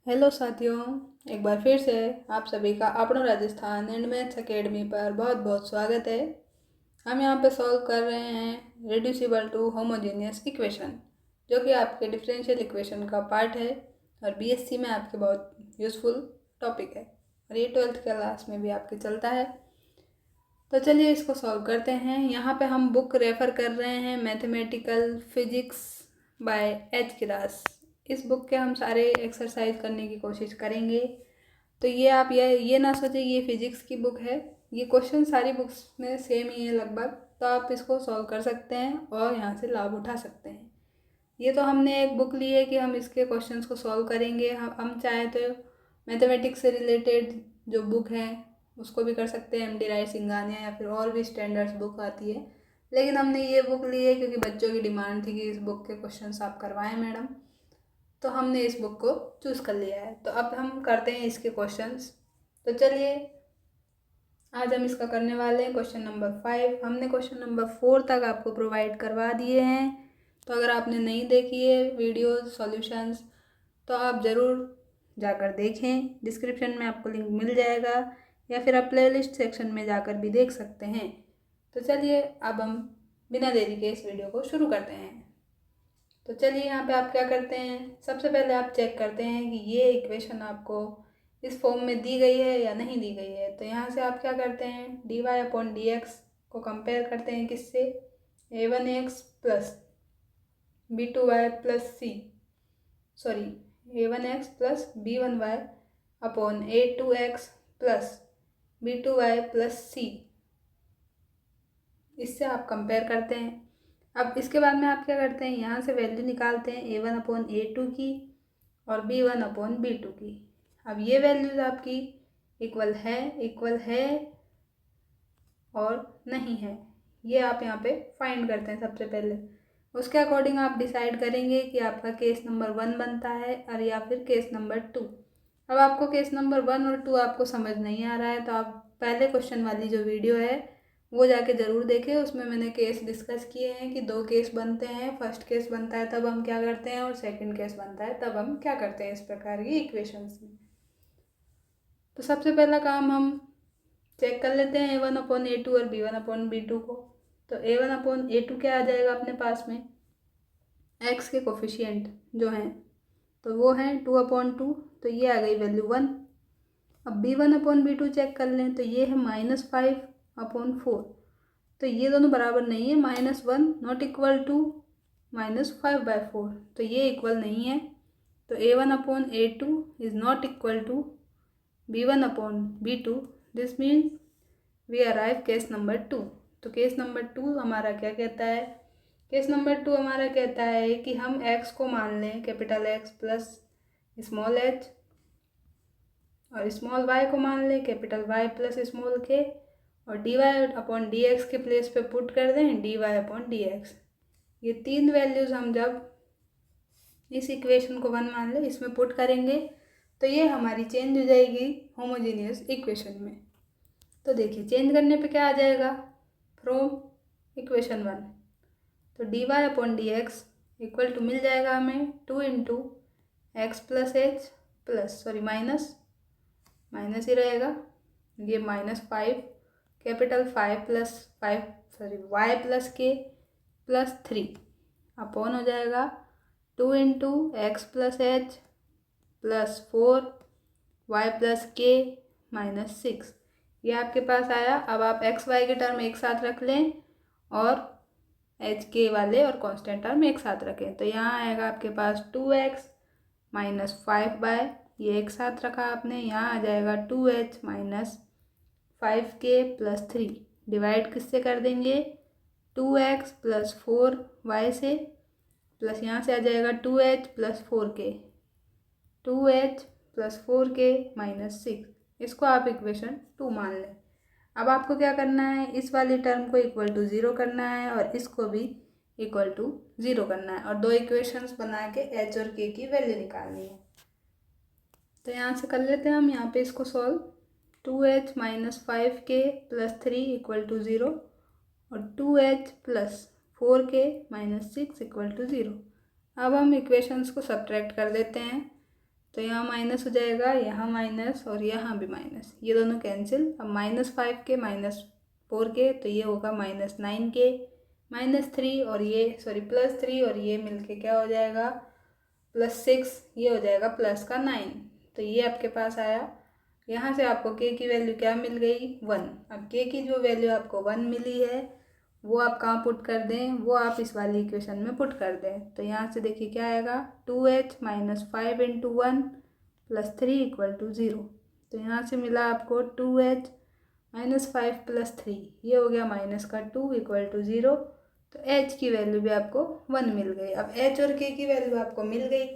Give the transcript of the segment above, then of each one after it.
Hello साथियों, एक बार फिर से आप सभी का अपना राजस्थान एंड मैथ्स एकेडमी पर बहुत बहुत स्वागत है। हम यहाँ पे सॉल्व कर रहे हैं रिड्यूसिबल टू होमोजेनियस इक्वेशन, जो कि आपके डिफरेंशियल इक्वेशन का पार्ट है और बीएससी में आपके बहुत यूज़फुल टॉपिक है और ये 12th क्लास में भी आपके चलता है। तो चलिए इसको सॉल्व करते हैं। यहाँ पे हम बुक रेफ़र कर रहे हैं मैथमेटिकल फिजिक्स बाय एच किरास। इस बुक के हम सारे एक्सरसाइज करने की कोशिश करेंगे। तो ये आप ये ना सोचें ये फिजिक्स की बुक है, ये क्वेश्चन सारी बुक्स में सेम ही है लगभग, तो आप इसको सॉल्व कर सकते हैं और यहाँ से लाभ उठा सकते हैं। ये तो हमने एक बुक ली है कि हम इसके क्वेश्चंस को सॉल्व करेंगे। हम चाहे तो मैथमेटिक्स से रिलेटेड जो बुक है उसको भी कर सकते हैं, MD राय सिंघानिया या फिर और भी स्टैंडर्ड्स बुक आती है, लेकिन हमने ये बुक ली है क्योंकि बच्चों की डिमांड थी कि इस बुक के क्वेश्चंस आप करवाएं मैडम, तो हमने इस बुक को चूज़ कर लिया है। तो अब हम करते हैं इसके क्वेश्चंस। तो चलिए आज हम इसका करने वाले हैं क्वेश्चन नंबर 5। हमने क्वेश्चन नंबर 4 तक आपको प्रोवाइड करवा दिए हैं, तो अगर आपने नहीं देखी है वीडियो सॉल्यूशंस तो आप ज़रूर जाकर देखें, डिस्क्रिप्शन में आपको लिंक मिल जाएगा या फिर आप प्लेलिस्ट सेक्शन में जाकर भी देख सकते हैं। तो चलिए अब हम बिना देरी के इस वीडियो को शुरू करते हैं। तो चलिए यहाँ पे आप क्या करते हैं, सबसे पहले आप चेक करते हैं कि ये इक्वेशन आपको इस फॉर्म में दी गई है या नहीं दी गई है। तो यहाँ से आप क्या करते हैं, dy/dx को कंपेयर करते हैं किससे, a1x plus b2y plus c sorry a1x plus b1y upon a2x plus b2y plus c, इससे आप कंपेयर करते हैं। अब इसके बाद में आप क्या करते हैं, यहाँ से वैल्यू निकालते हैं a1/a2 की और b1/b2 की। अब ये वैल्यूज़ आपकी इक्वल है और नहीं है, ये आप यहाँ पे फाइंड करते हैं सबसे पहले। उसके अकॉर्डिंग आप डिसाइड करेंगे कि आपका केस नंबर 1 बनता है और या फिर केस नंबर 2। अब आपको केस नंबर 1 और 2 आपको समझ नहीं आ रहा है तो आप पहले क्वेश्चन वाली जो वीडियो है वो जाके ज़रूर देखें, उसमें मैंने केस डिस्कस किए हैं कि 2 केस बनते हैं। फर्स्ट केस बनता है तब हम क्या करते हैं और सेकंड केस बनता है तब हम क्या करते हैं इस प्रकार की इक्वेशंस में। तो सबसे पहला काम हम चेक कर लेते हैं a1/a2 और b1/b2 को। तो a1/a2 क्या आ जाएगा अपने पास में, x के कोफिशिएंट जो हैं तो वो हैं 2/2, तो ये आ गई वैल्यू 1। अब b1/b2 चेक कर लें तो ये है -5/4, तो ये दोनों बराबर नहीं है, -1 नॉट इक्वल टू -5/4, तो ये इक्वल नहीं है। तो a1/a2 is not equal to b1/b2, this means we arrive case number 2। तो केस नंबर 2 हमारा क्या कहता है, केस नंबर 2 हमारा कहता है कि हम x को मान लें capital X plus small h और स्मॉल y को मान लें capital Y plus small k और dy/dx के प्लेस पे पुट कर दें dy/dx। ये 3 वैल्यूज़ हम जब इस इक्वेशन को 1 मान लें इसमें पुट करेंगे तो ये हमारी चेंज हो जाएगी होमोजेनियस इक्वेशन में। तो देखिए चेंज करने पे क्या आ जाएगा, फ्रॉम इक्वेशन 1 तो dy/dx इक्वल टू मिल जाएगा हमें 2 into X plus H plus minus ही रहेगा, ये -5 capital 5 plus 5 y plus K plus 3 upon हो जाएगा 2 into X plus H plus 4 y plus K -6, ये आपके पास आया। अब आप एक्स वाई के टर्म एक साथ रख लें और एच के वाले और कांस्टेंट टर्म एक साथ रखें, तो यहाँ आएगा आपके पास 2x माइनस 5y, ये एक साथ रखा आपने, यहाँ आ जाएगा 2h minus 5k plus 3, divide किससे कर देंगे 2x प्लस 4y से, प्लस यहाँ से आ जाएगा 2h plus 4k, 2h plus 4k minus 6, इसको आप इक्वेशन 2 मान लें। अब आपको क्या करना है, इस वाली टर्म को इक्वल टू 0 करना है और इसको भी इक्वल टू 0 करना है और 2 इक्वेशंस बना के h और k की वैल्यू निकालनी है। तो यहाँ से कर लेते हैं हम यहाँ पे इसको solve, 2h minus 5k plus 3 equal to 0 और 2h plus 4k minus 6 equal to 0। अब हम इक्वेशंस को सब्ट्रैक्ट कर देते हैं, तो यहाँ माइनस हो जाएगा, यहाँ माइनस और यहाँ भी माइनस, ये दोनों कैंसिल। अब -5 के -4 के तो ये होगा -9 के, -3 और ये +3 और ये मिलके क्या हो जाएगा +6, ये हो जाएगा +9। तो ये आपके पास आया। यहाँ से आपको के की वैल्यू क्या मिल गई 1। अब के की जो वैल्यू आपको 1 मिली है वो आप कहाँ पुट कर दें, वो आप इस वाली इक्वेशन में पुट कर दें। तो यहाँ से देखिए क्या आएगा 2h - 5 × 1 + 3 = 0। तो यहाँ से मिला आपको 2h - 5 + 3, ये हो गया -2 = 0। तो h की वैल्यू भी आपको 1 मिल गई। अब h और k की वैल्यू आपको मिल गई।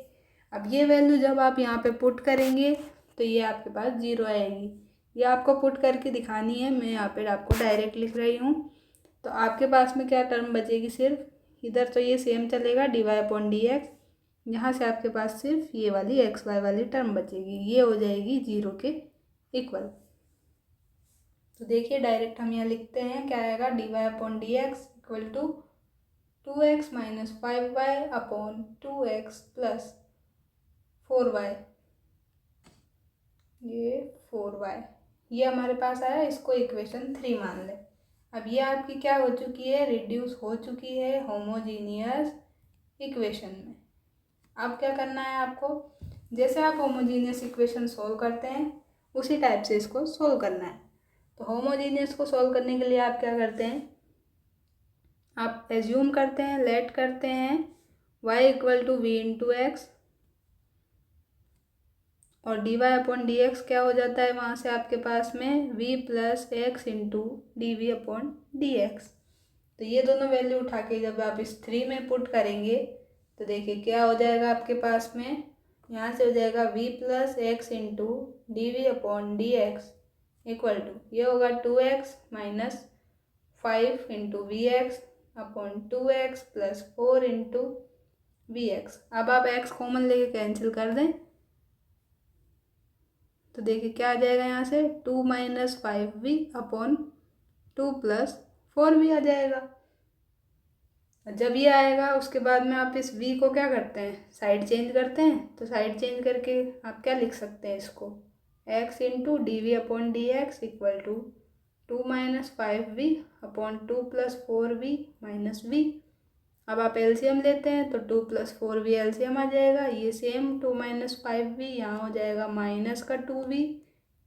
अब ये वैल्यू जब आप यहाँ पे पुट करेंगे तो ये आपके पास 0 आएगी। ये आपको पुट करके दिखानी है, मैं यहाँ पे आपको डायरेक्ट लिख रही हूँ। तो आपके पास में क्या टर्म बचेगी, सिर्फ इधर तो ये सेम चलेगा dy/dx, यहाँ से आपके पास सिर्फ ये वाली xy वाली टर्म बचेगी, ये हो जाएगी 0 के इक्वल। तो देखिए डायरेक्ट हम यहाँ लिखते हैं, क्या आएगा dy/dx = 2x - 5y / 2x + 4y, ये 4y, ये हमारे पास आया। इसको इक्वेशन 3 मान लें। अब ये आपकी क्या हो चुकी है, रिड्यूस हो चुकी है होमोजीनियस इक्वेशन में। अब क्या करना है आपको, जैसे आप होमोजीनियस इक्वेशन सोल्व करते हैं उसी टाइप से इसको सोल्व करना है। तो होमोजीनियस को सोल्व करने के लिए आप क्या करते हैं, आप एज्यूम करते हैं, लेट करते हैं y = v × x और dy/dx क्या हो जाता है वहाँ से आपके पास में v + x × dv/dx। तो ये दोनों वैल्यू उठा के जब आप इस 3 में पुट करेंगे तो देखिए क्या हो जाएगा आपके पास में, यहाँ से हो जाएगा v + x × dv/dx = ये होगा 2x - 5 × vx / 2x + 4 × vx। अब आप x कॉमन लेके कैंसिल कर दें तो देखिए क्या आ जाएगा, यहाँ से 2 - 5v / 2 + 4v आ जाएगा। जब ये आएगा उसके बाद में आप इस v को क्या करते हैं, साइड चेंज करते हैं। तो साइड चेंज करके आप क्या लिख सकते हैं इसको, x × dv/dx = 2 - 5v / 2 + 4v - v। अब आप एलसीएम लेते हैं तो 2 + 4v एलसीएम आ जाएगा, ये सेम 2 - 5v यहाँ हो जाएगा -2v,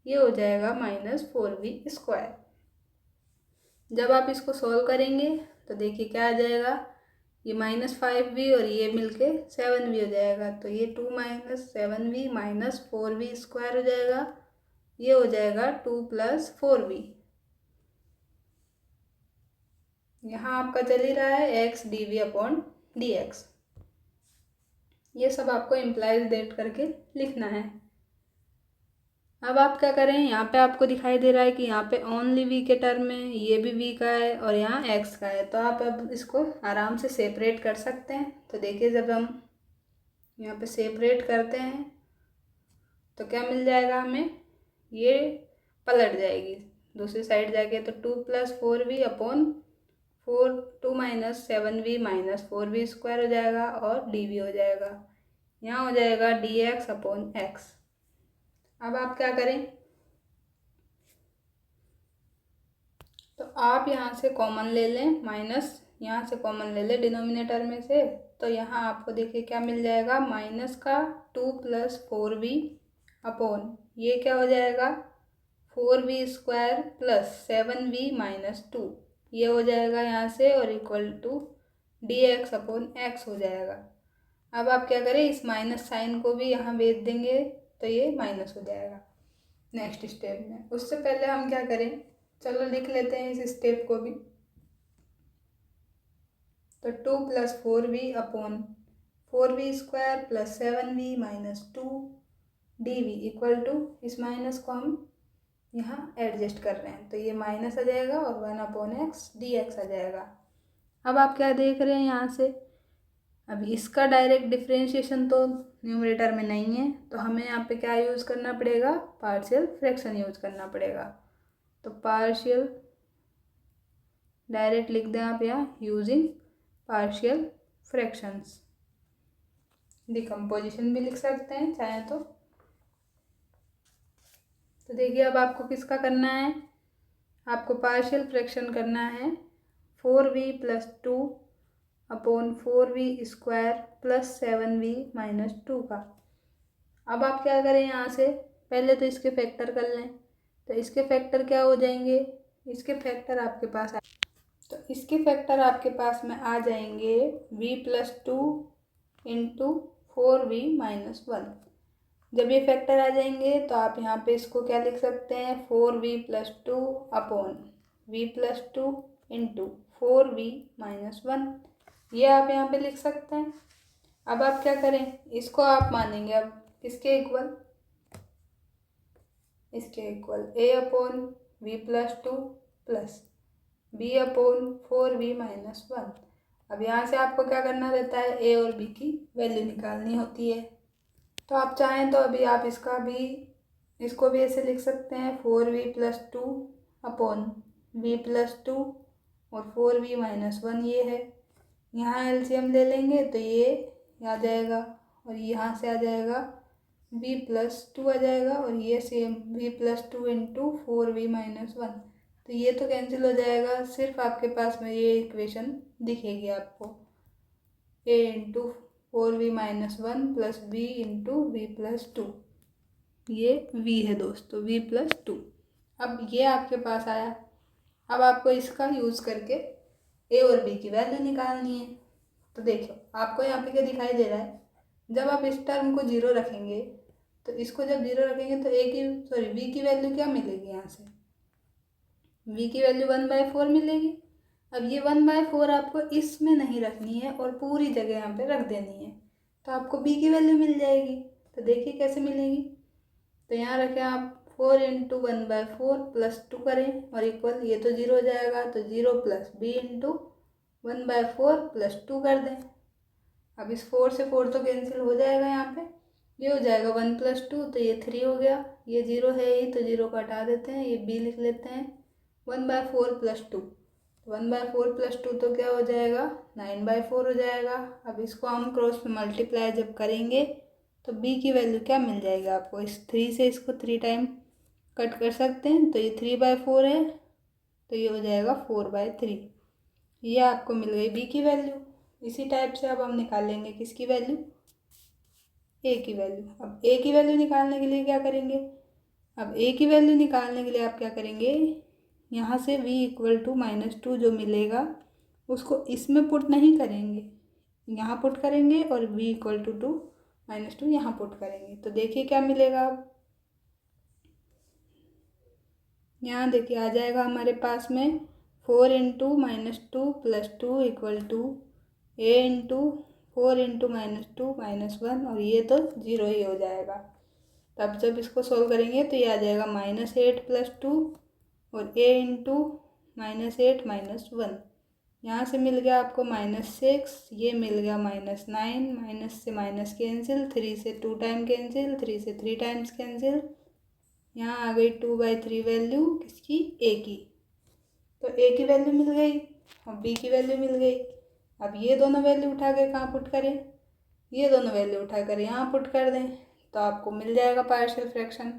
ये हो जाएगा -4v²। जब आप इसको सॉल्व करेंगे तो देखिए क्या आ जाएगा, ये -5v और ये मिलके 7v हो जाएगा। तो ये 2 - 7v - 4v² हो जाएगा, ये हो जाएगा 2 + 4v। यहाँ आपका चल ही रहा है x dv/dx, ये सब आपको इम्प्लाइज दैट करके लिखना है। अब आप क्या करें, यहाँ पे आपको दिखाई दे रहा है कि यहाँ पे ओनली v के टर्म में ये भी v का है और यहाँ x का है। तो आप अब इसको आराम से सेपरेट कर सकते हैं। तो देखिए जब हम यहाँ पे सेपरेट करते हैं तो क्या मिल जाएगा हमें, ये पलट जाएगी दूसरी साइड जाके। तो 2 + 4v / 2 - 7v - 4v² हो जाएगा और dv हो जाएगा, यहाँ हो जाएगा dx/x। अब आप क्या करें, तो आप यहाँ से कॉमन ले लें, माइनस यहाँ से कॉमन ले लें डिनोमिनेटर में से। तो यहाँ आपको देखिए क्या मिल जाएगा, -2 + 4v / ये क्या हो जाएगा 4v² + 7v - 2, ये हो जाएगा यहाँ से और = dx/x हो जाएगा। अब आप क्या करें, इस माइनस साइन को भी यहाँ भेज देंगे तो ये माइनस हो जाएगा नेक्स्ट स्टेप में। उससे पहले हम क्या करें, चलो लिख लेते हैं इस स्टेप को भी। तो 2 + 4v / 4v² + 7v - 2 dv = इस माइनस को हम यहाँ एडजस्ट कर रहे हैं तो ये माइनस आ जाएगा और 1/x dx आ जाएगा। अब आप क्या देख रहे हैं यहाँ से, अब इसका डायरेक्ट डिफरेंशिएशन तो न्यूमरेटर में नहीं है, तो हमें यहाँ पे क्या यूज़ करना पड़ेगा, पार्शियल फ्रैक्शन यूज़ करना पड़ेगा। तो पार्शियल डायरेक्ट लिख दें आप यहाँ यूजिंग पार्शियल फ्रैक्शंस। डिकम्पोजिशन भी लिख सकते हैं चाहे तो। तो देखिए अब आपको किसका करना है, आपको पार्शियल फ्रैक्शन करना है 4v+2 upon 4v² plus 7v minus 2 का। अब आप क्या करें, यहाँ से पहले तो इसके फैक्टर कर लें। तो इसके फैक्टर क्या हो जाएंगे, इसके फैक्टर आपके पास तो इसके फैक्टर आपके पास में आ जाएंगे v+2 इंटू 4v-1। जब ये फैक्टर आ जाएंगे तो आप यहाँ पे इसको क्या लिख सकते हैं, 4v+2 upon v+2 into 4v-1, ये आप यहाँ पे लिख सकते हैं। अब आप क्या करें, इसको आप मानेंगे अब किसके इक्वल, इसके equal a upon v+2 plus b upon 4v-1। अब यहाँ से आपको क्या करना रहता है, a और b की वैल्यू निकालनी होती है। तो आप चाहें तो अभी आप इसको भी ऐसे लिख सकते हैं 4v+2 अपॉन v+2 और 4v-1 ये है। यहाँ एलसीएम ले लेंगे तो ये आ जाएगा और यहाँ से आ जाएगा v+2 आ जाएगा और ये सेम v+2 इंटू 4v-1। तो ये तो कैंसिल हो जाएगा, सिर्फ आपके पास में ये इक्वेशन दिखेगी आपको, a into 4v-1 plus b into v+2, ये v है दोस्तों, v+2। अब ये आपके पास आया। अब आपको इसका यूज़ करके a और b की वैल्यू निकालनी है। तो देखो आपको यहाँ पे क्या दिखाई दे रहा है, जब आप इस टर्म को 0 रखेंगे तो इसको जब 0 रखेंगे तो v की वैल्यू क्या मिलेगी, यहाँ से v की वैल्यू 1/4 मिलेगी। अब ये 1/4 आपको इसमें नहीं रखनी है और पूरी जगह यहाँ पे रख देनी है, तो आपको b की वैल्यू मिल जाएगी। तो देखिए कैसे मिलेगी, तो यहाँ रखें आप 4 इंटू 1/4 प्लस 2 करें और इक्वल, ये तो 0 हो जाएगा तो 0 प्लस b इंटू 1/4 प्लस 2 कर दें। अब इस 4 से 4 तो कैंसिल हो जाएगा, यहाँ पे ये हो जाएगा 1 + 2 तो ये 3 हो गया, ये 0 है ही तो 0 को हटा देते हैं, ये b लिख लेते हैं 1/4 प्लस 2। 1/4 प्लस 2 तो क्या हो जाएगा, 9/4 हो जाएगा। अब इसको हम क्रॉस में मल्टीप्लाई जब करेंगे तो b की वैल्यू क्या मिल जाएगी आपको, इस 3 से इसको 3 टाइम कट कर सकते हैं तो ये 3/4 है तो ये हो जाएगा 4/3, ये आपको मिल गई b की वैल्यू। इसी टाइप से अब हम निकालेंगे किसकी वैल्यू, a की वैल्यू। अब a की वैल्यू निकालने के लिए क्या करेंगे, अब a की वैल्यू निकालने के लिए आप क्या करेंगे, यहाँ से v = -2 जो मिलेगा उसको इसमें पुट नहीं करेंगे, यहाँ पुट करेंगे और v = 2 यहाँ पुट करेंगे। तो देखिए क्या मिलेगा, अब यहाँ देखिए आ जाएगा हमारे पास में 4 into -2 plus 2 = a into 4 into -2 -1 और ये तो 0 ही हो जाएगा। तब जब इसको सोल्व करेंगे तो ये आ जाएगा -8 + 2 और a इंटू -8 -1, यहाँ से मिल गया आपको -6, ये मिल गया -9, माइनस से माइनस कैंसिल, 3 से 2 टाइम कैंसिल, 3 से 3 टाइम्स कैंसिल, यहाँ आ गई 2/3 वैल्यू किसकी, a की। तो a की वैल्यू मिल गई और b की वैल्यू मिल गई। अब ये दोनों वैल्यू उठा कर कहाँ पुट करें, ये दोनों वैल्यू उठा कर यहाँ पुट कर दें तो आपको मिल जाएगा पार्शियल फ्रैक्शन।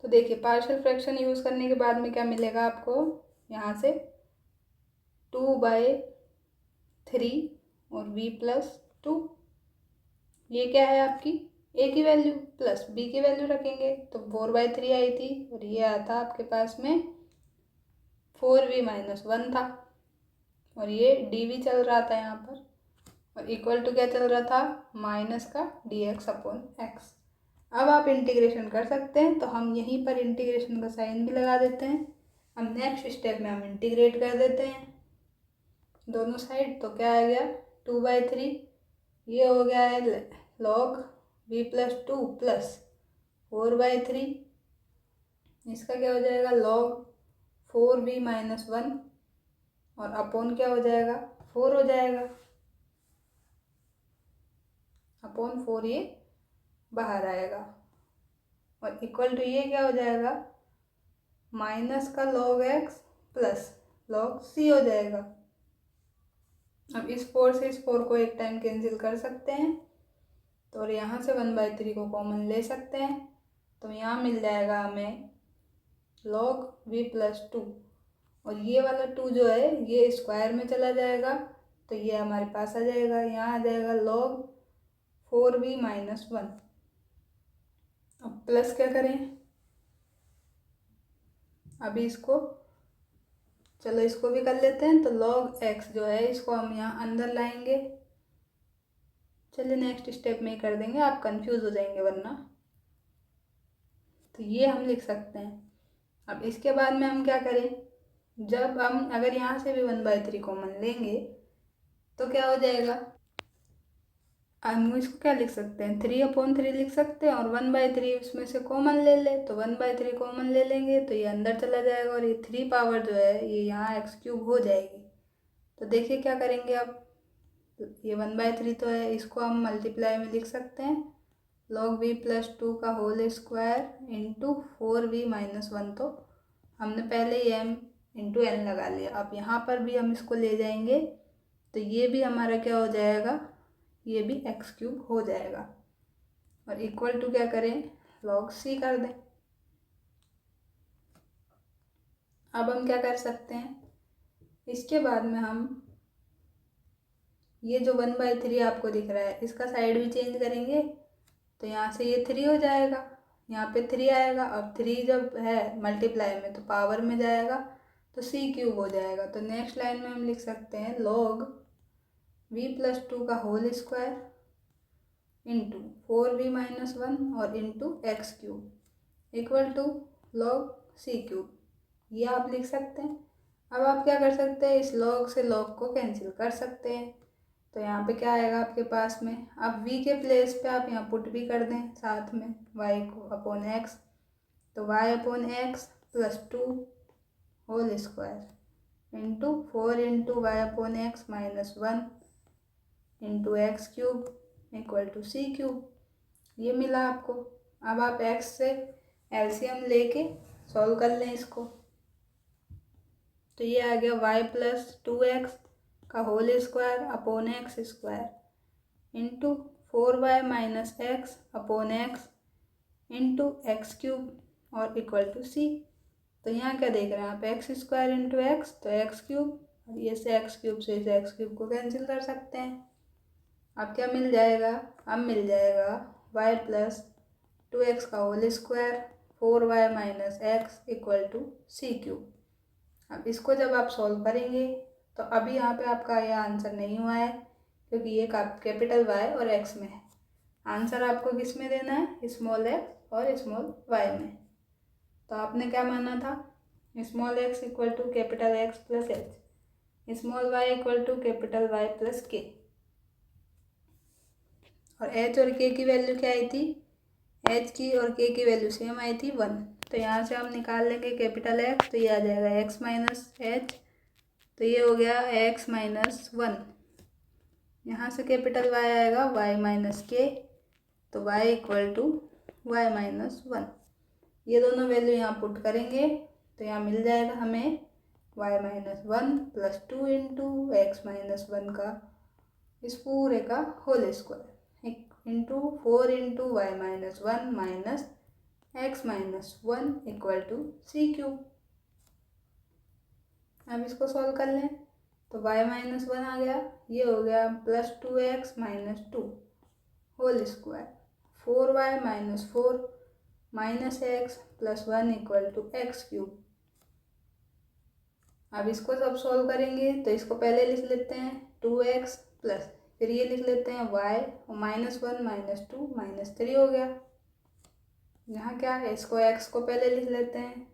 तो देखिए पार्शियल फ्रैक्शन यूज़ करने के बाद में क्या मिलेगा आपको, यहाँ से 2/3 और v+2, ये क्या है आपकी a की वैल्यू प्लस b की वैल्यू रखेंगे तो 4/3 आई थी और ये आया था आपके पास में 4v-1 था और ये dv चल रहा था यहाँ पर और इक्वल टू क्या चल रहा था, माइनस का dx/x। अब आप इंटीग्रेशन कर सकते हैं तो हम यहीं पर इंटीग्रेशन का साइन भी लगा देते हैं। अब नेक्स्ट स्टेप में हम इंटीग्रेट कर देते हैं दोनों साइड, तो क्या आ गया 2/3, ये हो गया है log v+2 प्लस 4/3, इसका क्या हो जाएगा log 4v-1 और अपॉन क्या हो जाएगा 4 हो जाएगा, अपॉन 4 ये बाहर आएगा और इक्वल टू ये क्या हो जाएगा माइनस का log x plus log c हो जाएगा। अब इस 4 से इस 4 को एक टाइम कैंसिल कर सकते हैं तो और यहाँ से 1/3 को कॉमन ले सकते हैं तो यहाँ मिल जाएगा हमें log v प्लस 2, और ये वाला 2 जो है ये स्क्वायर में चला जाएगा तो ये हमारे पास आ जाएगा, यहाँ आ जाएगा log 4v माइनस 1। अब प्लस क्या करें, अभी इसको चलो इसको भी कर लेते हैं। तो log x जो है इसको हम यहाँ अंदर लाएंगे। चलिए नेक्स्ट स्टेप में ही कर देंगे, आप कंफ्यूज हो जाएंगे वरना। तो ये हम लिख सकते हैं। अब इसके बाद में हम क्या करें, जब हम अगर यहाँ से भी 1/3 कॉमन लेंगे तो क्या हो जाएगा, हम इसको क्या लिख सकते हैं, 3/3 लिख सकते हैं, और 1/3 उसमें से कॉमन ले ले तो 1/3 कॉमन ले लेंगे तो ये अंदर चला जाएगा, और ये 3 पावर जो है ये यहाँ x³ हो जाएगी। तो देखिए क्या करेंगे अब, ये 1/3 तो है, इसको हम मल्टीप्लाई में लिख सकते हैं, log v प्लस 2 का whole square into 4v minus 1। तो हमने पहले ही m इंटू n लगा लिया। अब यहाँ पर भी हम इसको ले जाएंगे तो ये भी हमारा क्या हो जाएगा, ये भी x³ हो जाएगा, और इक्वल टू क्या करें, log c कर दें। अब हम क्या कर सकते हैं, इसके बाद में हम ये जो 1/3 आपको दिख रहा है इसका साइड भी चेंज करेंगे तो यहाँ से ये 3 हो जाएगा, यहाँ पे 3 आएगा। अब 3 जब है मल्टीप्लाई में तो पावर में जाएगा तो c³ हो जाएगा। तो नेक्स्ट लाइन में हम लिख सकते हैं log v प्लस 2 का whole square into 4v minus 1 और into x³ equal to log c³। ये आप लिख सकते हैं। अब आप क्या कर सकते हैं, इस log से log को कैंसिल कर सकते हैं। तो यहाँ पे क्या आएगा आपके पास में, अब v के प्लेस पे आप यहाँ पुट भी कर दें साथ में y को अपॉन x, तो y upon x plus 2 whole square into 4 into y upon x minus 1 into x³ equal to c³। ये मिला आपको। अब आप x से एलसीएम लेके सॉल्व कर लें इसको, तो ये आ गया y प्लस 2x का whole square upon x square into 4y minus x upon x into x³ और इक्वल टू c। तो यहाँ क्या देख रहे हैं आप, एक्स स्क्वायर इंटू एक्स तो x³, और ये से x³ से इस x³ को कैंसिल कर सकते हैं। अब क्या मिल जाएगा, अब मिल जाएगा y प्लस 2x का whole square 4y minus x equal to c³। अब इसको जब आप सॉल्व करेंगे तो अभी यहाँ पे आपका यह आंसर नहीं हुआ है क्योंकि ये कैपिटल Y और X में है। आंसर आपको किस में देना है, स्मॉल x और स्मॉल y में। तो आपने क्या माना था, small x equal to capital X plus h, small y equal to capital Y plus k, और h और k की वैल्यू क्या आई थी, h की और k की वैल्यू सेम आई थी 1। तो यहाँ से हम निकाल लेंगे कैपिटल X, तो ये आ जाएगा x माइनस h, तो ये हो गया x माइनस 1। यहाँ से कैपिटल Y आएगा y माइनस k, तो y equal to y minus 1। ये दोनों वैल्यू यहाँ पुट करेंगे तो यहाँ मिल जाएगा हमें y minus 1 plus 2 into x minus 1 का इस पूरे का whole square into 4 into y minus 1 minus x minus 1 equal to c³। अब इसको सॉल्व कर लें तो y माइनस 1 आ गया, ये हो गया plus 2x minus 2 whole square 4y minus 4 minus x plus 1 equal to x³। अब इसको जब सॉल्व करेंगे तो इसको पहले लिख लेते हैं 2x प्लस, फिर ये लिख लेते हैं y और माइनस 1 माइनस 2 माइनस 3 हो गया। यहाँ क्या है, इसको x को पहले लिख लेते हैं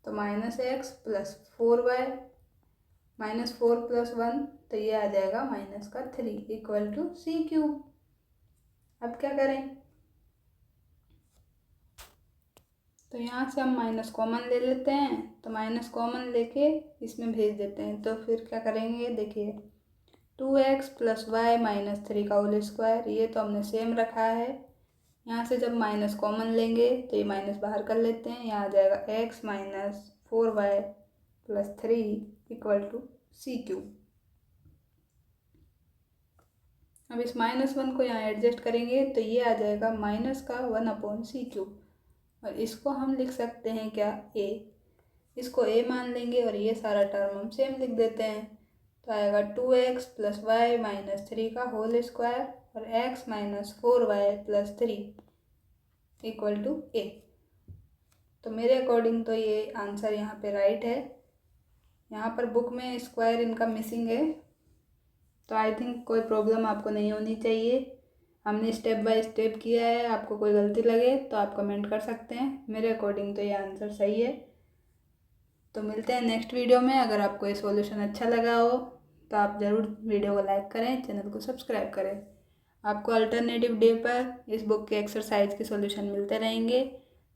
तो minus x plus 4y minus 4 plus 1, तो ये आ जाएगा माइनस का 3 इक्वल टू c³। अब क्या करें, तो यहाँ से हम माइनस कॉमन ले लेते हैं, तो माइनस कॉमन लेके इसमें भेज देते हैं। तो फिर क्या करेंगे, देखिए 2x प्लस वाई माइनस 3 का होल स्क्वायर, ये तो हमने सेम रखा है। यहाँ से जब माइनस कॉमन लेंगे तो ये माइनस बाहर कर लेते हैं, यहाँ आ जाएगा x minus 4y plus 3 equal to c³। अब इस माइनस 1 को यहाँ एडजस्ट करेंगे तो ये आ जाएगा माइनस का 1 अपॉन c³। और इसको हम लिख सकते हैं क्या, ए। इसको ए मान लेंगे और ये सारा टर्म हम सेम लिख देते हैं। तो आएगा 2x + y - 3 का होल स्क्वायर और x - 4y + 3 = a। तो मेरे अकॉर्डिंग तो ये आंसर यहाँ पे राइट है। यहाँ पर बुक में स्क्वायर इनका मिसिंग है, तो आई थिंक कोई प्रॉब्लम आपको नहीं होनी चाहिए। हमने स्टेप बाय स्टेप किया है। आपको कोई गलती लगे तो आप कमेंट कर सकते हैं। मेरे अकॉर्डिंग तो ये आंसर सही है। तो मिलते हैं नेक्स्ट वीडियो में। अगर आपको ये सॉल्यूशन अच्छा लगा हो तो आप ज़रूर वीडियो को लाइक करें, चैनल को सब्सक्राइब करें। आपको अल्टरनेटिव डे पर इस बुक के एक्सरसाइज के सॉल्यूशन मिलते रहेंगे।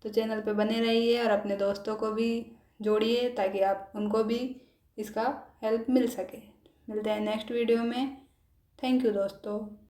तो चैनल पे बने रहिए और अपने दोस्तों को भी जोड़िए ताकि आप उनको भी इसका हेल्प मिल सके। मिलते हैं नेक्स्ट वीडियो में। थैंक यू दोस्तों।